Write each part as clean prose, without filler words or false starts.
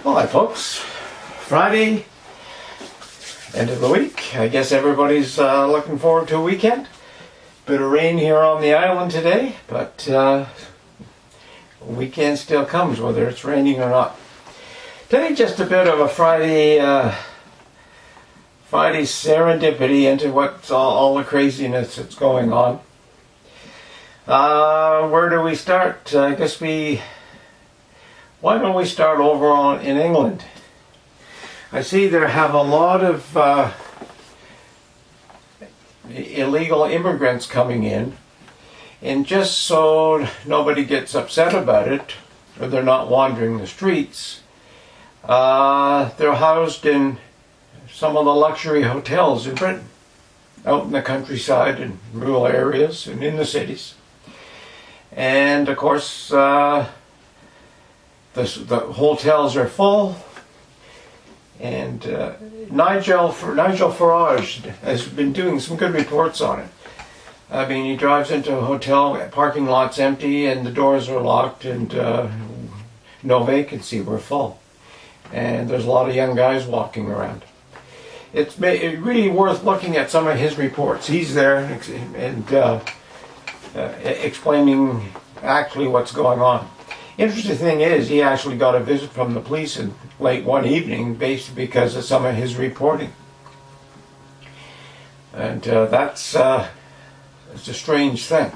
Well, hi folks. Friday, end of the week. I guess everybody's looking forward to a weekend. Bit of rain here on the island today, but weekend still comes whether it's raining or not. Today just a bit of a Friday serendipity into what's all the craziness that's going on. Where do we start? Why don't we start over in England? I see there have a lot of illegal immigrants coming in, and just so nobody gets upset about it, or they're not wandering the streets, they're housed in some of the luxury hotels in Britain, out in the countryside and rural areas and in the cities. And of course, the hotels are full, and Nigel Farage has been doing some good reports on it. I mean, he drives into a hotel, parking lot's empty, and the doors are locked, and no vacancy, we're full. And there's a lot of young guys walking around. It's really worth looking at some of his reports. He's there and explaining actually what's going on. Interesting thing is, he actually got a visit from the police in late one evening, basically because of some of his reporting. And it's a strange thing.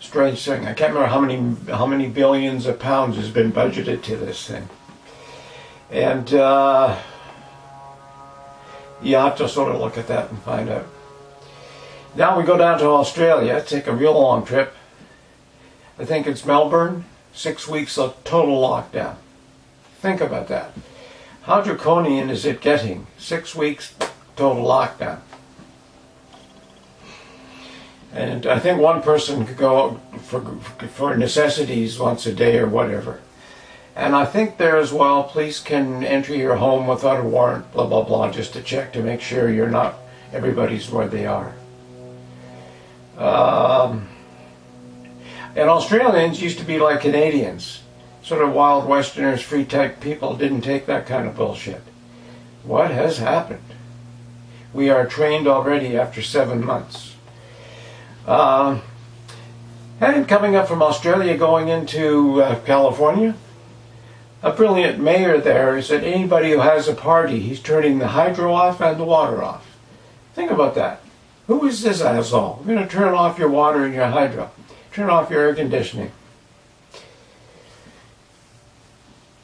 Strange thing. I can't remember how many billions of pounds has been budgeted to this thing. And you have to sort of look at that and find out. Now we go down to Australia, take a real long trip. I think it's Melbourne, 6 weeks of total lockdown. Think about that. How draconian is it getting? 6 weeks total lockdown. And I think one person could go for necessities once a day or whatever. And I think there as well, police can enter your home without a warrant, blah, blah, blah, just to check to make sure everybody's where they are. And Australians used to be like Canadians, sort of wild westerners, free type people, didn't take that kind of bullshit. What has happened? We are trained already after 7 months. And coming up from Australia, going into California, a brilliant mayor there said anybody who has a party, he's turning the hydro off and the water off. Think about that. Who is this asshole? We're going to turn off your water and your hydro. Turn off your air conditioning.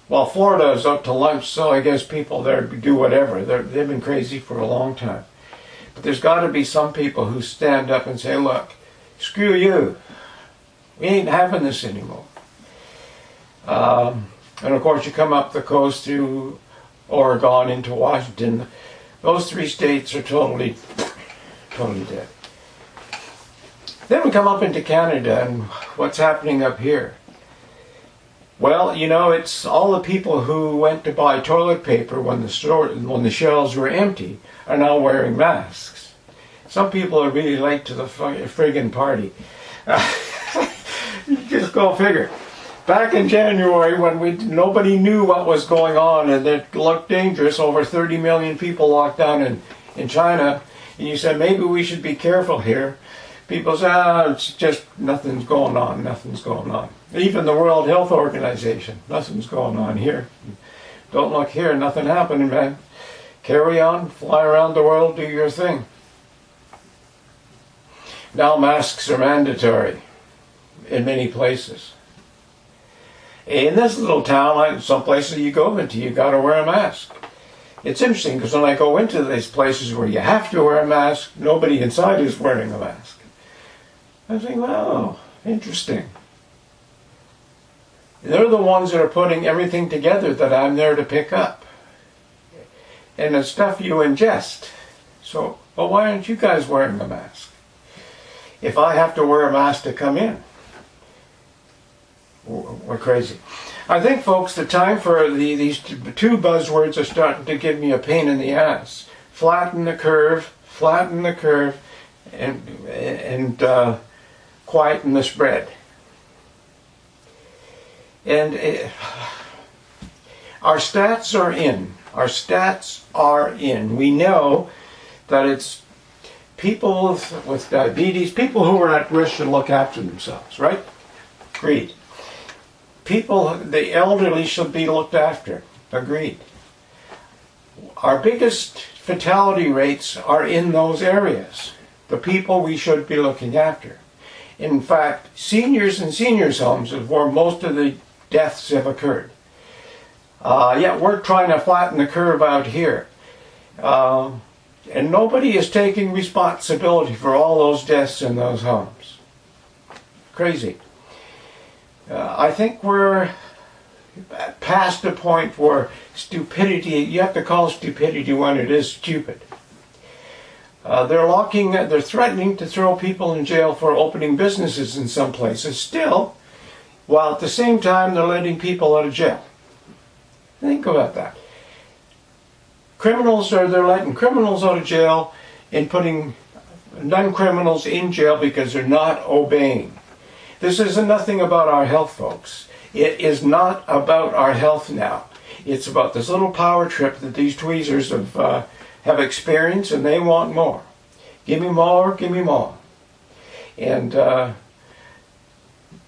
Well, Florida is up to lunch, so I guess people there do whatever. They've been crazy for a long time. But there's got to be some people who stand up and say, look, screw you. We ain't having this anymore. And of course, you come up the coast through Oregon into Washington. Those 3 states are totally dead. Then we come up into Canada, and what's happening up here? Well, it's all the people who went to buy toilet paper when the shelves were empty are now wearing masks. Some people are really late to the friggin' party. Just go figure. Back in January, when nobody knew what was going on and it looked dangerous, over 30 million people locked down in China, and you said, maybe we should be careful here. People say, it's just nothing's going on. Even the World Health Organization, nothing's going on here. Don't look here, nothing happening, man. Carry on, fly around the world, do your thing. Now masks are mandatory in many places. In this little town, some places you go into, you got to wear a mask. It's interesting because when I go into these places where you have to wear a mask, nobody inside is wearing a mask. I think, wow, interesting. They're the ones that are putting everything together that I'm there to pick up. And the stuff you ingest. So, well, why aren't you guys wearing a mask? If I have to wear a mask to come in, we're crazy. I think, folks, the time for these 2 buzzwords are starting to give me a pain in the ass. Flatten the curve, and quieten the spread. And Our stats are in. Our stats are in. We know that it's people with diabetes, people who are at risk should look after themselves, right? Agreed. People, the elderly should be looked after. Agreed. Our biggest fatality rates are in those areas. The people we should be looking after. In fact, seniors and seniors' homes is where most of the deaths have occurred. Yet we're trying to flatten the curve out here. And nobody is taking responsibility for all those deaths in those homes. Crazy. I think we're past the point where stupidity, you have to call stupidity when it is stupid. They're threatening to throw people in jail for opening businesses in some places still, while at the same time they're letting people out of jail. Think about that. They're letting criminals out of jail and putting non-criminals in jail because they're not obeying. This is nothing about our health, folks. It is not about our health now. It's about this little power trip that these tweezers have experienced, and they want more. Give me more, give me more. And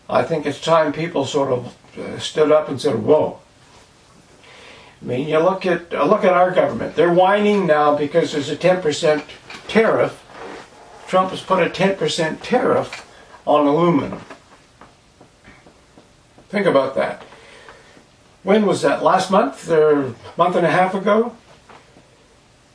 I think it's time people sort of stood up and said, whoa. I mean, you look at our government. They're whining now because there's a 10% tariff. Trump has put a 10% tariff on aluminum. Think about that. When was that? Last month? Or a month and a half ago?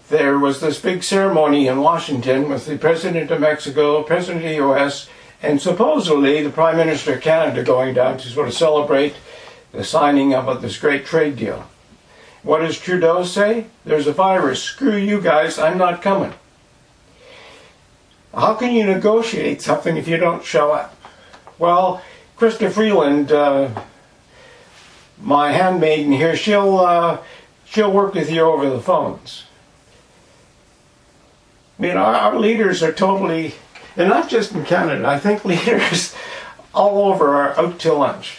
There was this big ceremony in Washington with the President of Mexico, President of the U.S., and supposedly the Prime Minister of Canada going down to sort of celebrate the signing of this great trade deal. What does Trudeau say? There's a virus. Screw you guys, I'm not coming. How can you negotiate something if you don't show up? Well, Krista Freeland, my handmaiden here, she'll work with you over the phones. I mean, our leaders are totally, and not just in Canada, I think leaders all over are out to lunch.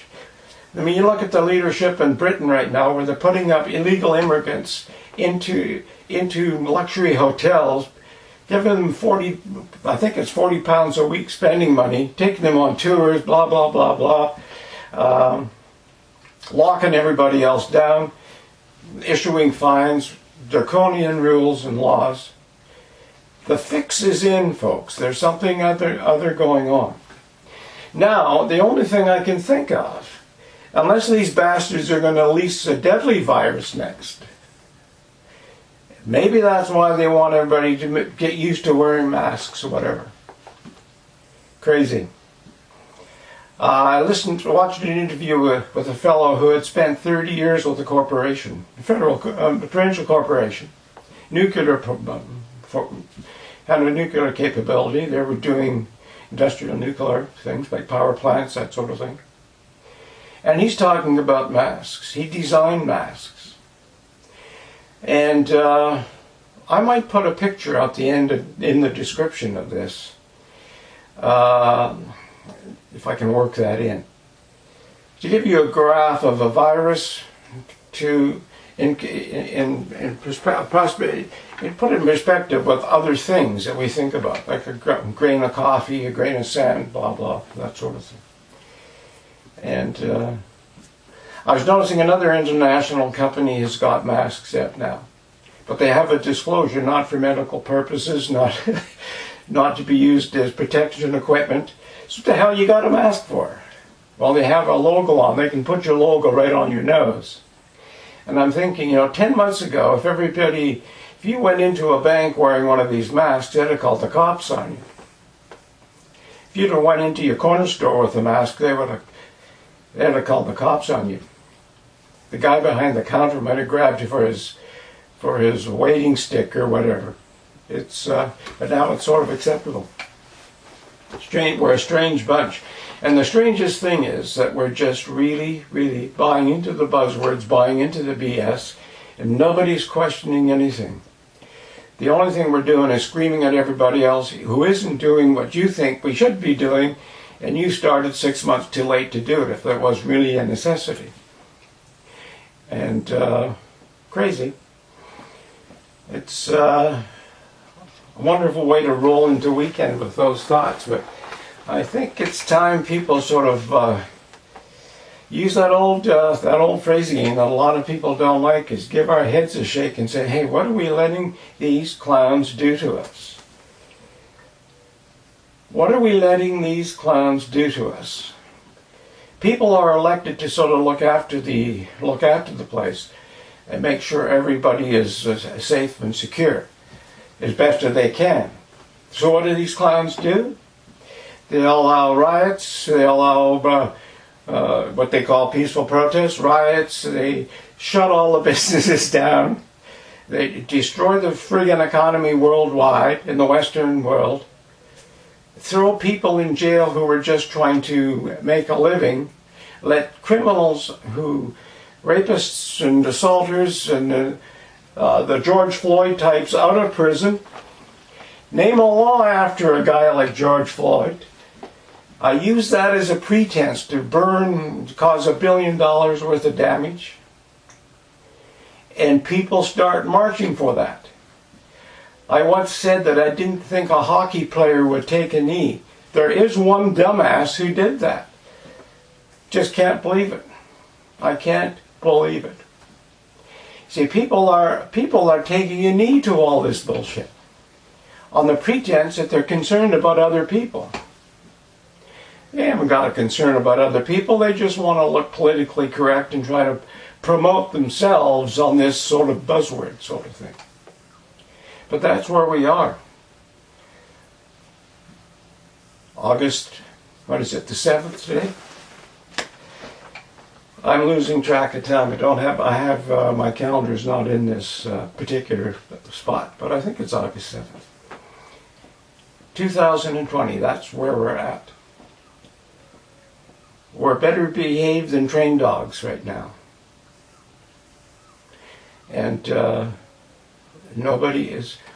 I mean, you look at the leadership in Britain right now where they're putting up illegal immigrants into luxury hotels, giving them 40 pounds a week spending money, taking them on tours, blah, blah, blah, blah, locking everybody else down, issuing fines, draconian rules and laws. The fix is in, folks. There's something other going on. Now, the only thing I can think of, unless these bastards are going to release a deadly virus next, maybe that's why they want everybody to get used to wearing masks or whatever. Crazy. I watched an interview with a fellow who had spent 30 years with a corporation, provincial corporation, had a nuclear capability. They were doing industrial nuclear things like power plants, that sort of thing. And he's talking about masks. He designed masks. And I might put a picture out the end in the description of this, if I can work that in, to give you a graph of a virus to put it in perspective with other things that we think about, like a grain of coffee, a grain of sand, blah, blah, that sort of thing. And I was noticing another international company has got masks out now. But they have a disclosure, not for medical purposes, not to be used as protection equipment. So what the hell you got a mask for? Well, they have a logo on. They can put your logo right on your nose. And I'm thinking, 10 months ago, if you went into a bank wearing one of these masks, they'd have called the cops on you. If you'd have went into your corner store with a mask, they'd have called the cops on you. The guy behind the counter might have grabbed you for his waiting stick or whatever. But now it's sort of acceptable. We're a strange bunch. And the strangest thing is that we're just really, really buying into the buzzwords, buying into the BS, and nobody's questioning anything. The only thing we're doing is screaming at everybody else who isn't doing what you think we should be doing, and you started 6 months too late to do it if there was really a necessity. and crazy. It's a wonderful way to roll into weekend with those thoughts, but I think it's time people sort of use that old phrase again that a lot of people don't like, is give our heads a shake and say, hey, what are we letting these clowns do to us? What are we letting these clowns do to us? People are elected to sort of look after the place and make sure everybody is safe and secure as best as they can. So what do these clowns do? They allow riots. They allow what they call peaceful protests, riots. They shut all the businesses down. They destroy the friggin' economy worldwide in the Western world. Throw people in jail who are just trying to make a living. Let criminals rapists and assaulters and the George Floyd types out of prison. Name a law after a guy like George Floyd. Use that as a pretense to cause $1 billion worth of damage. And people start marching for that. I once said that I didn't think a hockey player would take a knee. There is one dumbass who did that. Just can't believe it. I can't believe it. See, people are taking a knee to all this bullshit on the pretense that they're concerned about other people. They haven't got a concern about other people. They just want to look politically correct and try to promote themselves on this sort of buzzword sort of thing. But that's where we are. August, the 7th today? I'm losing track of time. My calendar's not in this particular spot, but I think it's August 7th. 2020, that's where we're at. We're better behaved than trained dogs right now. And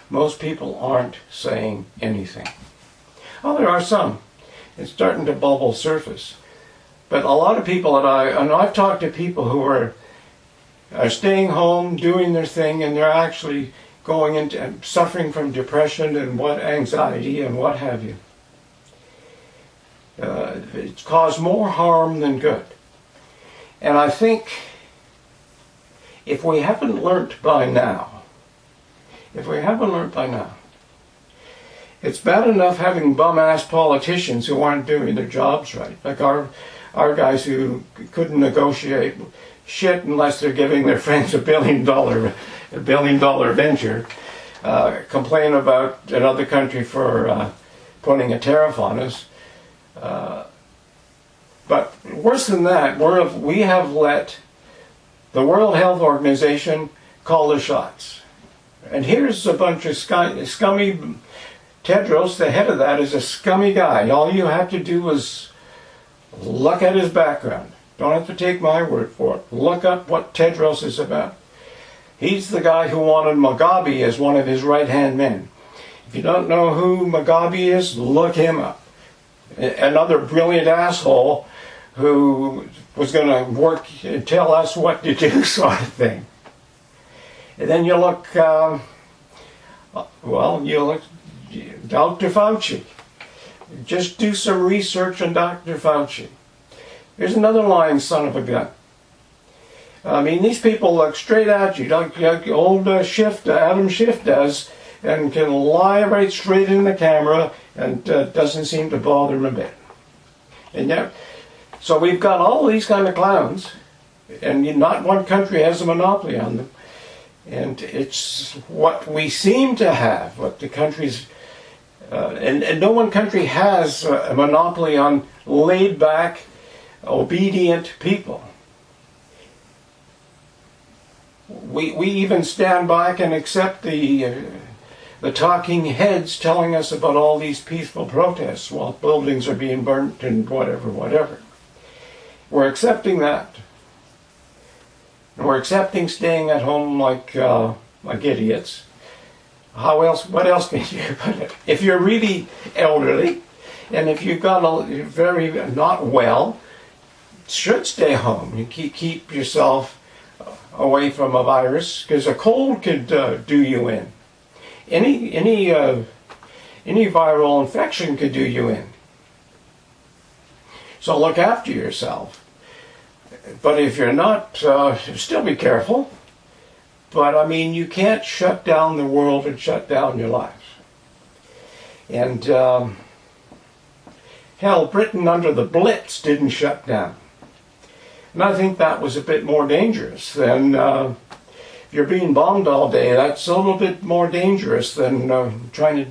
most people aren't saying anything. Oh, there are some. It's starting to bubble surface. But a lot of people I've talked to people who are staying home, doing their thing, and they're actually going into suffering from depression and anxiety and what have you. It's caused more harm than good. And I think if we haven't learnt by now, it's bad enough having bum-ass politicians who aren't doing their jobs right. Like our guys who couldn't negotiate shit unless they're giving their friends $1 billion venture, complain about another country for putting a tariff on us. But worse than that, we have let the World Health Organization call the shots. And here's a bunch of scummy. Tedros, the head of that, is a scummy guy. All you have to do is look at his background. Don't have to take my word for it. Look up what Tedros is about. He's the guy who wanted Mugabe as one of his right-hand men. If you don't know who Mugabe is, look him up. Another brilliant asshole who was going to work and tell us what to do, sort of thing. And then you look, Dr. Fauci. Just do some research on Dr. Fauci. Here's another lying son of a gun. I mean, these people look straight at you, like old Adam Schiff does, and can lie right straight in the camera, and doesn't seem to bother them a bit. And yet, so we've got all these kind of clowns, and not one country has a monopoly on them. And it's what we seem to have, what the countries, and no one country has a monopoly on laid-back, obedient people. We even stand back and accept the talking heads telling us about all these peaceful protests while buildings are being burnt and whatever. We're accepting that. And we're accepting staying at home like idiots. What else can you put? If you're really elderly, and if you've got very not well, should stay home. You keep yourself away from a virus, because a cold could do you in. Any viral infection could do you in. So look after yourself. But if you're not, still be careful. But I mean, you can't shut down the world and shut down your lives. And hell, Britain under the Blitz didn't shut down. And I think that was a bit more dangerous than, if you're being bombed all day, that's a little bit more dangerous than trying to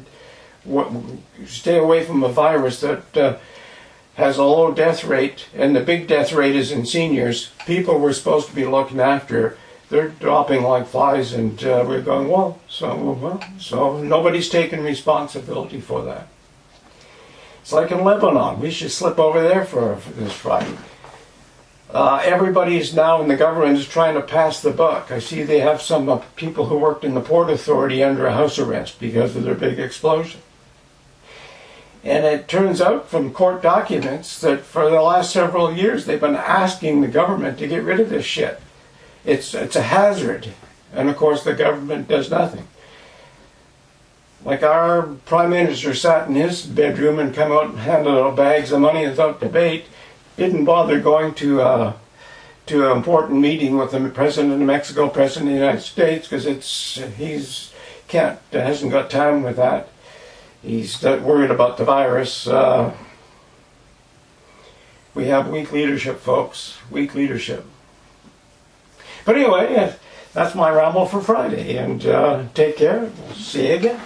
stay away from a virus that has a low death rate, and the big death rate is in seniors. People we're supposed to be looking after, they're dropping like flies, and we're going, so nobody's taking responsibility for that. It's like in Lebanon. We should slip over there for this Friday. Everybody's now in the government is trying to pass the buck. I see they have some people who worked in the Port Authority under a house arrest because of their big explosion. And it turns out from court documents that for the last several years they've been asking the government to get rid of this shit. It's a hazard. And of course the government does nothing. Like our Prime Minister sat in his bedroom and come out and handed out bags of money without debate. Didn't bother going to an important meeting with the President of Mexico, President of the United States, because hasn't got time with that. He's worried about the virus. We have weak leadership, folks. Weak leadership. But anyway, that's my ramble for Friday. And take care. We'll see you again.